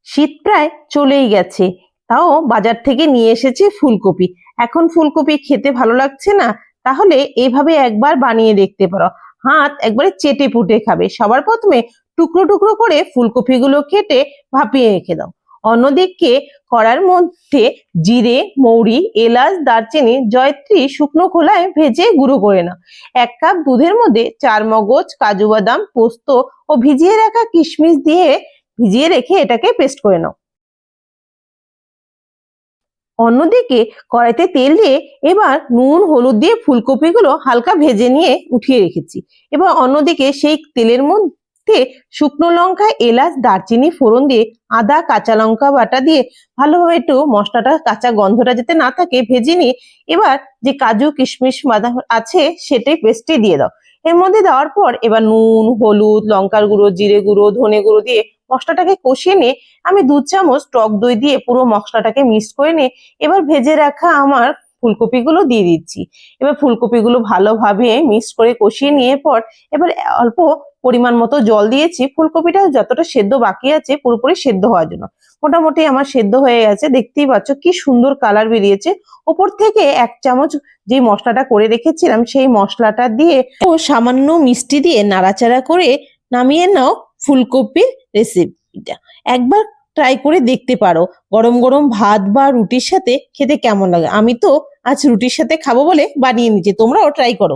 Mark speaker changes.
Speaker 1: শীত প্রায় চলেই গেছে, তাও বাজার থেকে নিয়ে এসেছি ফুলকপি। এখন ফুলকপি খেতে ভালো লাগছে না, তাহলে এইভাবে একবার বানিয়ে দেখতে পারো। হাত একবারে চেটে পুটে খাবে। সবার প্রথমে টুকরো টুকরো করে ফুলকপিগুলো কেটে ভাপিয়ে রেখে দাও। অন্যদিকে কড়ার মধ্যে জিরে, মৌরি, এলাচ, দারচিনি, জয়ত্রী শুকনো খোলায় ভেজে গুঁড়ো করে নাও। 1 কাপ দুধের মধ্যে চারমগজ, কাজু বাদাম, পোস্ত ও ভিজিয়ে রাখা কিশমিশ দিয়ে ভিজিয়ে রেখে এটাকে পেস্ট করে নাও। অন্যদিকে কড়াইতে তেল দিয়ে এবার নুন হলুদ দিয়ে ফুলকপিগুলো হালকা ভেজে নিয়ে উঠিয়ে রেখেছি। এবার অন্যদিকে সেই তেলের মধ্যে শুকনো লঙ্কা, এলাচ, দারচিনি ফোড়ন দিয়ে আদা, কাঁচা লঙ্কা বাটা দিয়ে ভালোভাবে একটু মশলাটা কাঁচা গন্ধটা যাতে না থাকে ভেজে নিয়ে এবার যে কাজু কিশমিশ বাদাম আছে সেটাই পেস্টে দিয়ে দাও। এর মধ্যে দেওয়ার পর এবার নুন, হলুদ, লঙ্কার গুঁড়ো, জিরে গুঁড়ো, ধনে গুঁড়ো দিয়ে মশলাটাকে কষিয়ে নিয়ে আমি 2 চামচ টক দই দিয়ে পুরো মশলাটাকে মিক্স করে নিয়ে এবার ভেজে রাখা আমার ফুলকপিগুলো দিয়ে দিচ্ছি। এবার ফুলকপিগুলো ভালোভাবে মিক্স করে কষিয়ে নিয়ে পর এবার অল্প পরিমাণ মতো জল দিয়েছি ফুলকপিটা যতটা সেদ্ধ বাকি আছে পুরোপুরি সেদ্ধ হওয়ার জন্য। মোটামুটি আমার সেদ্ধ হয়ে গেছে, দেখতেই পাচ্ছ কি সুন্দর কালার বেরিয়েছে। ওপর থেকে 1 চামচ যে মশলাটা করে রেখেছিলাম সেই মশলাটা দিয়ে ও সামান্য মিষ্টি দিয়ে নাড়াচাড়া করে নামিয়ে নাও ফুলকপির রেসিপিটা। একবার ট্রাই করে দেখতে পারো গরম গরম ভাত বা রুটির সাথে খেতে কেমন লাগে। আমি তো আজ রুটির সাথে খাবো বলে বানিয়ে নিচ্ছি, তোমরাও ট্রাই করো।